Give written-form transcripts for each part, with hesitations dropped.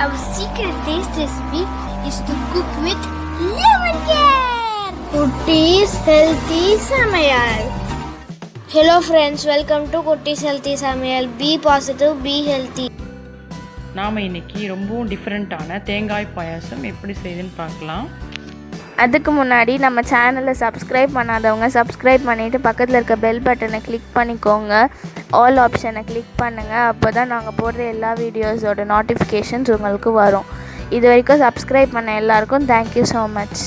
Our secret taste recipe is to cook with lemon care. Kutti's Healthy Samayal. Hello friends, welcome to Kutti's Healthy Samayal. Be positive, be healthy. நாம் இன்றைக்கி ரொம்பவும் டிஃப்ரெண்ட்டான தேங்காய் பாயாசம் எப்படி செய்யுதுன்னு பார்க்கலாம். அதுக்கு முன்னாடி நம்ம சேனலை சப்ஸ்கிரைப் பண்ணாதவங்க சப்ஸ்கிரைப் பண்ணிவிட்டு பக்கத்தில் இருக்க பெல் பட்டனை கிளிக் பண்ணிக்கோங்க. ஆல் ஆப்ஷனை கிளிக் பண்ணுங்கள். அப்போ தான் நாங்கள் போடுற எல்லா வீடியோஸோட நோட்டிஃபிகேஷன்ஸ் உங்களுக்கு வரும். இது வரைக்கும் சப்ஸ்கிரைப் பண்ண எல்லாருக்கும் தேங்க்யூ ஸோ மச்.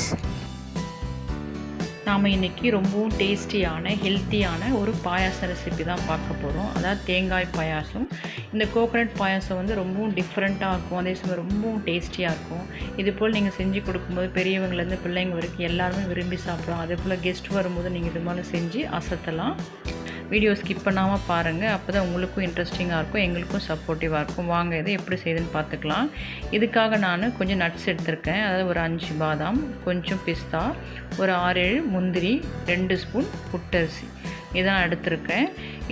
நாம் இன்றைக்கி ரொம்பவும் டேஸ்டியான ஹெல்த்தியான ஒரு பாயாச ரெசிபி தான் பார்க்க போகிறோம். அதாவது தேங்காய் பாயாசம். இந்த கோகோனட் பாயாசம் வந்து ரொம்பவும் டிஃப்ரெண்ட்டாக இருக்கும், அதே சமயம் ரொம்பவும் டேஸ்டியாக இருக்கும். இது போல் நீங்கள் செஞ்சு கொடுக்கும்போது பெரியவங்கலேருந்து பிள்ளைங்க வரைக்கும் எல்லாருமே விரும்பி சாப்பிடுவோம். அதே போல் கெஸ்ட் வரும்போது நீங்கள் இது மாதிரி செஞ்சு அசத்தலாம். வீடியோ ஸ்கிப் பண்ணாமல் பாருங்கள், அப்போ தான் உங்களுக்கும் இன்ட்ரெஸ்டிங்காக இருக்கும், எங்களுக்கும் சப்போர்ட்டிவாக இருக்கும். வாங்க இதை எப்படி செய்யுதுன்னு பார்த்துக்கலாம். இதுக்காக நான் கொஞ்சம் நட்ஸ் எடுத்திருக்கேன். அதாவது ஒரு 5 பாதாம், கொஞ்சம் பிஸ்தா, ஒரு 6-7 முந்திரி, 2 ஸ்பூன் புட்டரிசி இதான் எடுத்திருக்கேன்.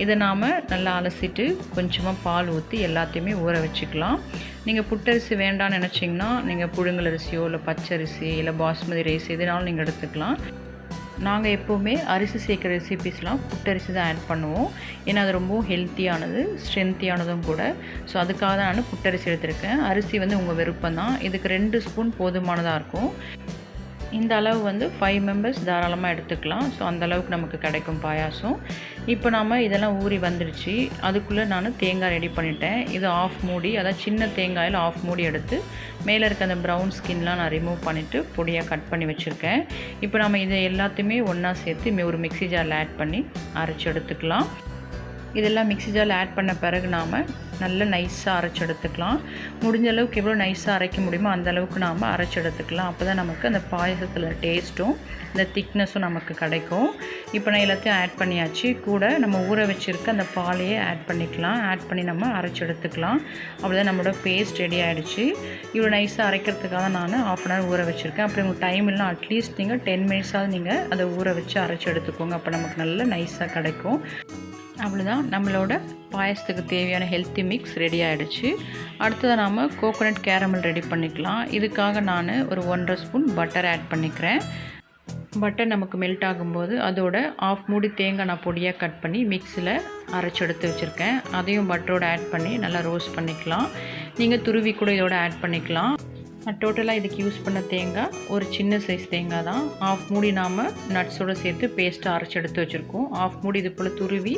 இதை நாம் நல்லா அலசிட்டு கொஞ்சமாக பால் ஊற்றி எல்லாத்தையுமே ஊற வச்சுக்கலாம். நீங்கள் புட்டரிசி வேண்டாம்னு நினச்சிங்கன்னா நீங்கள் புழுங்கலரிசியோ இல்லை பச்சரிசி இல்லை பாஸ்மதி ரைஸ் எதுனாலும் நீங்கள் எடுத்துக்கலாம். நாங்கள் எப்போவுமே அரிசி சேர்க்குற ரெசிபீஸ்லாம் புட்டரிசி தான் ஆட் பண்ணுவோம். ஏன்னா அது ரொம்பவும் ஹெல்த்தியானது, ஸ்ட்ரென்த்தியானதும் கூட. ஸோ அதுக்காக தான் நான் புட்டரிசி எடுத்திருக்கேன். அரிசி வந்து உங்கள் விருப்பம் தான். இதுக்கு 2 ஸ்பூன் போதுமானதாக இருக்கும். இந்த அளவு வந்து 5 மெம்பர்ஸ் தாராளமாக எடுத்துக்கலாம். ஸோ அந்தளவுக்கு நமக்கு கிடைக்கும் பாயாசம். இப்போ நாம் இதெல்லாம் ஊறி வந்துடுச்சு. அதுக்குள்ளே நான் தேங்காய் ரெடி பண்ணிட்டேன். இது ஆஃப் மூடி, அதாவது சின்ன தேங்காயில் ஆஃப் மூடி எடுத்து மேலே இருக்க அந்த ப்ரௌன் ஸ்கின்லாம் நான் ரிமூவ் பண்ணிவிட்டு பொடியாக கட் பண்ணி வச்சுருக்கேன். இப்போ நம்ம இதை எல்லாத்தையுமே ஒன்றா சேர்த்து ஒரு மிக்ஸி ஜாரில் ஆட் பண்ணி அரைச்சி எடுத்துக்கலாம். இதெல்லாம் மிக்ஸி ஜாரில் ஆட் பண்ண பிறகு நாம் நல்ல நைஸாக அரைச்சி எடுத்துக்கலாம். முடிஞ்ச அளவுக்கு எவ்வளோ நைஸாக அரைக்க முடியுமோ அந்த அளவுக்கு நாம் அரைச்சி எடுத்துக்கலாம். அப்போ தான் நமக்கு அந்த பாயசத்தில் டேஸ்ட்டும் இந்த திக்னஸும் நமக்கு கிடைக்கும். இப்போ நான் எல்லாத்தையும் ஆட் பண்ணியாச்சு. கூட நம்ம ஊற வச்சுருக்க அந்த பாலையே ஆட் பண்ணிக்கலாம். ஆட் பண்ணி நம்ம அரைச்சி எடுத்துக்கலாம். அவ்வளோதான், நம்மளோட பேஸ்ட் ரெடி ஆகிடுச்சு. இவ்வளோ நைஸாக அரைக்கிறதுக்காக நான் 1/2 hour ஊற வச்சுருக்கேன். அப்படி உங்களுக்கு டைம் இல்லைனா அட்லீஸ்ட் நீங்கள் 10 minutes நீங்கள் அதை ஊற வச்சு அரைச்சி எடுத்துக்கோங்க. அப்போ நமக்கு நல்ல நைஸாக கிடைக்கும். அவ்வளோதான், நம்மளோட பாயசத்துக்கு தேவையான ஹெல்த்தி மிக்ஸ் ரெடி ஆகிடுச்சு. அடுத்ததாக நாம் கோகோனட் கேரமல் ரெடி பண்ணிக்கலாம். இதுக்காக நான் ஒரு 1.5 ஸ்பூன் பட்டர் ஆட் பண்ணிக்கிறேன். பட்டர் நமக்கு மெல்ட் ஆகும்போது அதோட ஆஃப் மூடி தேங்காய் நான் பொடியாக கட் பண்ணி மிக்ஸில் அரைச்சி எடுத்து வச்சுருக்கேன். அதையும் பட்டரோடு ஆட் பண்ணி நல்லா ரோஸ்ட் பண்ணிக்கலாம். நீங்கள் துருவி கூட இதோட ஆட் பண்ணிக்கலாம். நான் டோட்டலாக இதுக்கு யூஸ் பண்ண தேங்காய் ஒரு சின்ன சைஸ் தேங்காய் தான். ஆஃப் மூடி நாம் நட்ஸோடு சேர்த்து பேஸ்ட்டாக அரைச்சி எடுத்து வச்சுருக்கோம். ஆஃப் மூடி இது போல் துருவி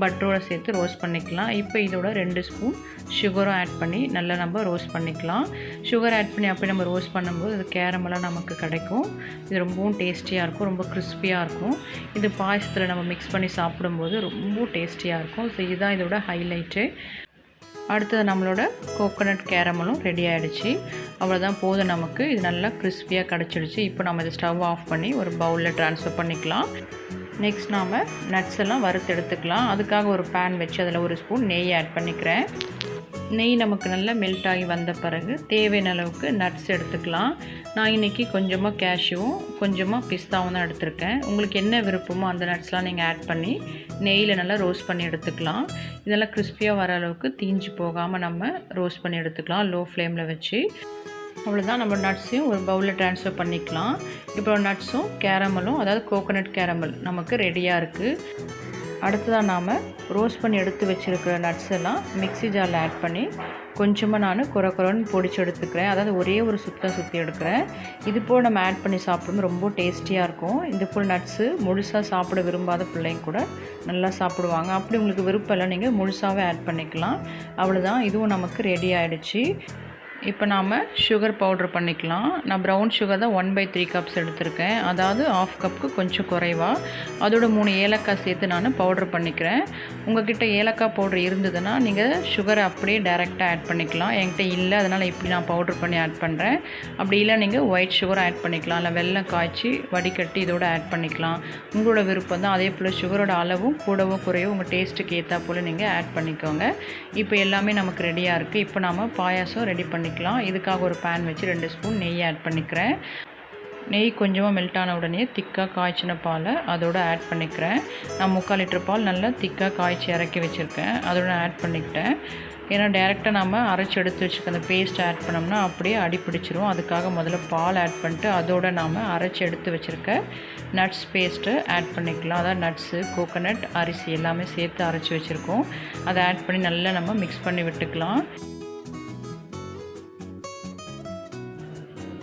பட்டரோடு சேர்த்து ரோஸ்ட் பண்ணிக்கலாம். இப்போ இதோட 2 ஸ்பூன் சுகரும் ஆட் பண்ணி நல்லா நம்ம ரோஸ்ட் பண்ணிக்கலாம். சுகர் ஆட் பண்ணி அப்படி நம்ம ரோஸ்ட் பண்ணும்போது அது கேரமெல்லாம் நமக்கு கிடைக்கும். இது ரொம்பவும் டேஸ்டியாக இருக்கும், ரொம்ப கிறிஸ்பியாக இருக்கும். இது பாயசத்தில் நம்ம மிக்ஸ் பண்ணி சாப்பிடும்போது ரொம்ப டேஸ்டியாக இருக்கும். ஸோ இதுதான் இதோட ஹைலைட்டு. அடுத்தது நம்மளோட கோகோனட் கேரமலும் ரெடி ஆகிடுச்சு. அவ்வளோதான், போதும் நமக்கு. இது நல்லா கிறிஸ்பியாக கிடச்சிடுச்சு. இப்போ நம்ம இதை ஸ்டவ் ஆஃப் பண்ணி ஒரு பவுலில் ட்ரான்ஸ்ஃபர் பண்ணிக்கலாம். நெக்ஸ்ட் நாம் நட்ஸ் எல்லாம் வறுத்து எடுத்துக்கலாம். அதுக்காக ஒரு பேன் வச்சு அதில் 1 ஸ்பூன் நெய் ஆட் பண்ணிக்கிறேன். நெய் நமக்கு நல்லா மெல்ட் ஆகி வந்த பிறகு தேவையான அளவுக்கு நட்ஸ் எடுத்துக்கலாம். நான் இன்றைக்கி கொஞ்சமாக கேஷ்யூவும் கொஞ்சமாக பிஸ்தாவும் தான் எடுத்திருக்கேன். உங்களுக்கு என்ன விருப்பமோ அந்த நட்ஸ்லாம் நீங்கள் ஆட் பண்ணி நெய்யில் நல்லா ரோஸ்ட் பண்ணி எடுத்துக்கலாம். இதெல்லாம் கிறிஸ்பியாக வர அளவுக்கு தீஞ்சு போகாமல் நம்ம ரோஸ்ட் பண்ணி எடுத்துக்கலாம் லோ ஃப்ளேமில் வச்சு. அவ்வளோதான், நம்ம நட்ஸையும் ஒரு பவுலில் ட்ரான்ஸ்ஃபர் பண்ணிக்கலாம். இப்போ நட்ஸும் கேரமலும், அதாவது கோகோனட் கேரமல் நமக்கு ரெடியாக இருக்குது. அடுத்ததாக நாம் ரோஸ்ட் பண்ணி எடுத்து வச்சுருக்கிற நட்ஸ் எல்லாம் மிக்ஸி ஜாரில் ஆட் பண்ணி கொஞ்சமாக நான் குறன்னு பொடிச்சு எடுத்துக்கிறேன். அதாவது ஒரே ஒரு சுற்றி எடுக்கிறேன். இது போல் நம்ம ஆட் பண்ணி சாப்பிடும்போது ரொம்ப டேஸ்டியாக இருக்கும். இது போல் நட்ஸு முழுசாக சாப்பிட விரும்பாத பிள்ளைங்க கூட நல்லா சாப்பிடுவாங்க. அப்படி உங்களுக்கு விருப்பம் இல்லை, நீங்கள் முழுசாகவே ஆட் பண்ணிக்கலாம். அவ்வளோதான், இதுவும் நமக்கு ரெடி ஆகிடுச்சு. இப்போ நாம் சுகர் பவுட்ரு பண்ணிக்கலாம். நான் ப்ரௌன் சுகர் தான் 1/3 கப்ஸ் எடுத்திருக்கேன். அதாவது 1/2 கப்புக்கு கொஞ்சம் குறைவாக. அதோட 3 ஏலக்காய் சேர்த்து நான் பவுட்ரு பண்ணிக்கிறேன். உங்கள்கிட்ட ஏலக்காய் பவுட்ரு இருந்ததுன்னா நீங்கள் சுகரை அப்படியே டைரெக்டாக ஆட் பண்ணிக்கலாம். என்கிட்ட இல்லை, அதனால் இப்படி நான் பவுட்ரு பண்ணி ஆட் பண்ணுறேன். அப்படி இல்லை நீங்கள் ஒயிட் சுகரை ஆட் பண்ணிக்கலாம், இல்லை வெல்லம் காய்ச்சி வடிகட்டி இதோட ஆட் பண்ணிக்கலாம். உங்களோட விருப்பம் தான். அதே போல் சுகரோட அளவும் கூடவோ குறையோ உங்கள் டேஸ்ட்டுக்கு ஏற்றா போல் நீங்கள் ஆட் பண்ணிக்கோங்க. இப்போ எல்லாமே நமக்கு ரெடியாக இருக்குது. இப்போ நாம் பாயாசம் ரெடி பண்ணிக்கலாம். இதுக்காக ஒரு பேன் வச்சு 2 ஸ்பூன் நெய் ஆட் பண்ணிக்கிறேன். நெய் கொஞ்சமாக மெல்ட் ஆன உடனே திக்காக காய்ச்சின பாலை அதோடு ஆட் பண்ணிக்கிறேன். நான் 3/4 லிட்டர் பால் நல்லா திக்காக காய்ச்சி இறக்கி வச்சுருக்கேன். அதோட ஆட் பண்ணிக்கிட்டேன். ஏன்னா டேரெக்டாக நம்ம அரைச்சி எடுத்து வச்சுக்க அந்த பேஸ்ட் ஆட் பண்ணோம்னா அப்படியே அடி பிடிச்சிரும். அதுக்காக முதல்ல பால் ஆட் பண்ணிட்டு அதோடு நாம் அரைச்சி எடுத்து வச்சுருக்க நட்ஸ் பேஸ்ட்டு ஆட் பண்ணிக்கலாம். அதாவது நட்ஸு, கோகோனட், அரிசி எல்லாமே சேர்த்து அரைச்சி வச்சுருக்கோம். அதை ஆட் பண்ணி நல்லா நம்ம மிக்ஸ் பண்ணி விட்டுக்கலாம்.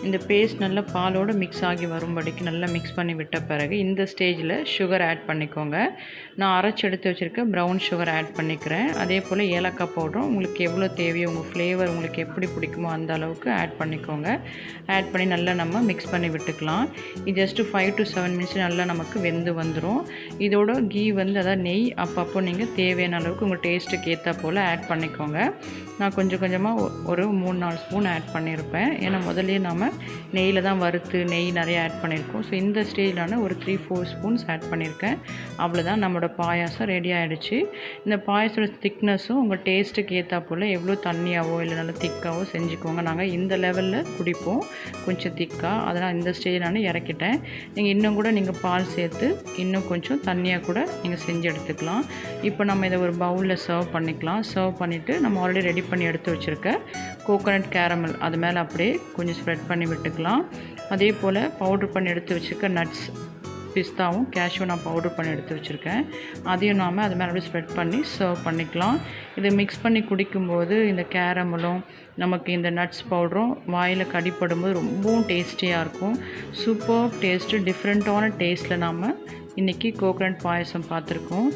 இந்த பேஸ்ட் நல்லா பாலோடு மிக்ஸ் ஆகி வரும்படிக்கு நல்லா மிக்ஸ் பண்ணி விட்ட பிறகு இந்த ஸ்டேஜில் சுகர் ஆட் பண்ணிக்கோங்க. நான் அரைச்சி எடுத்து வச்சுருக்க ப்ரௌன் சுகர் ஆட் பண்ணிக்கிறேன். அதே போல் ஏலக்காய் பவுடரும் உங்களுக்கு எவ்வளோ தேவையோ உங்கள் ஃப்ளேவர் உங்களுக்கு எப்படி பிடிக்குமோ அந்த அளவுக்கு ஆட் பண்ணிக்கோங்க. ஆட் பண்ணி நல்லா நம்ம மிக்ஸ் பண்ணி விட்டுக்கலாம். இது ஜஸ்ட்டு 5 to 7 மினிட்ஸ் நல்லா நமக்கு வெந்து வந்துடும். இதோட கீ அதாவது நெய் அப்பப்போ நீங்கள் தேவையான அளவுக்கு உங்கள் டேஸ்ட்டுக்கு ஏற்ற போல் ஆட் பண்ணிக்கோங்க. நான் கொஞ்சம் கொஞ்சமாக ஒரு 3-4 ஸ்பூன் ஆட் பண்ணியிருப்பேன். ஏன்னா முதல்லையே நாம் நெய்யில் தான் வறுத்து நெய் நிறைய ஆட் பண்ணியிருக்கோம். ஸோ இந்த ஸ்டேஜில் ஒரு 3-4 ஸ்பூன்ஸ் ஆட் பண்ணியிருக்கேன். அவ்வளோதான், நம்மளோட பாயாசம் ரெடி ஆகிடுச்சு. இந்த பாயாசோட திக்னஸும் உங்கள் டேஸ்ட்டுக்கு ஏற்றா போல் எவ்வளோ தண்ணியாவோ இல்லை நல்லா திக்காவோ செஞ்சுக்கோங்க. நாங்கள் இந்த லெவலில் குடிப்போம், கொஞ்சம் திக்காக. அதனால் இந்த ஸ்டேஜ் நான் இறக்கிட்டேன். நீங்கள் இன்னும் கூட நீங்கள் பால் சேர்த்து இன்னும் கொஞ்சம் தண்ணியாக கூட நீங்கள் செஞ்சு எடுத்துக்கலாம். இப்போ நம்ம இதை ஒரு பவுலில் சர்வ் பண்ணிக்கலாம். சர்வ் பண்ணிவிட்டு நம்ம ஆல்ரெடி ரெடி பண்ணி எடுத்து வச்சுருக்க கோகோனட் கேரமல் அது மேலே அப்படியே கொஞ்சம் ஸ்ப்ரெட் பண்ணி விட்டுக்கலாம். அதே போல் பவுட்ரு பண்ணி எடுத்து வச்சுருக்க நட்ஸ், பிஸ்தாவும் கேஷ்யூ நான் பவுட்ரு பண்ணி எடுத்து வச்சுருக்கேன். அதையும் நாம் அது மேலே அப்படியே ஸ்ப்ரெட் பண்ணி சர்வ் பண்ணிக்கலாம். இதை மிக்ஸ் பண்ணி குடிக்கும்போது இந்த கேரமலும் நமக்கு இந்த நட்ஸ் பவுடரும் வாயில் கடிப்படும்போது ரொம்பவும் டேஸ்டியாக இருக்கும். சூப்பர் டேஸ்ட்டு, டிஃப்ரெண்ட்டான டேஸ்ட்டில் நாம் இன்றைக்கி கோகோனட் பாயசம் பார்த்துருக்கோம்.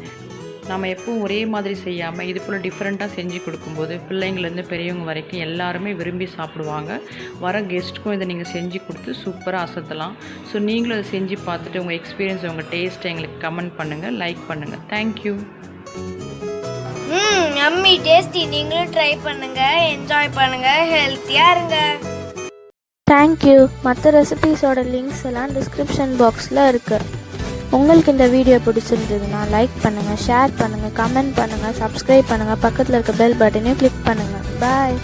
நம்ம எப்பவும் ஒரே மாதிரி செய்யாமல் இது போல் டிஃப்ரெண்ட்டாக செஞ்சு கொடுக்கும்போது பிள்ளைங்கள்லேருந்து பெரியவங்க வரைக்கும் எல்லாருமே விரும்பி சாப்பிடுவாங்க. வர கெஸ்ட்டுக்கும் இதை நீங்கள் செஞ்சு கொடுத்து சூப்பராக அசத்தலாம். ஸோ நீங்களும் அதை செஞ்சு பார்த்துட்டு உங்கள் எக்ஸ்பீரியன்ஸ், உங்கள் டேஸ்ட்டை எங்களுக்கு கமெண்ட் பண்ணுங்கள், லைக் பண்ணுங்கள். தேங்க்யூ. அம்மி டேஸ்டி, நீங்களும் ட்ரை பண்ணுங்கள், என்ஜாய் பண்ணுங்கள், ஹெல்த்தியாக இருங்க. தேங்க்யூ. மற்ற ரெசிபீஸோட லிங்க்ஸ் எல்லாம் டிஸ்கிரிப்ஷன் பாக்ஸில் இருக்குது. உங்களுக்கு இந்த வீடியோ பிடிச்சிருந்ததுன்னா லைக் பண்ணுங்கள், ஷேர் பண்ணுங்கள், கமெண்ட் பண்ணுங்கள், சப்ஸ்கிரைப் பண்ணுங்கள், பக்கத்தில் இருக்க பெல் பட்டனையும் கிளிக் பண்ணுங்கள். பாய்.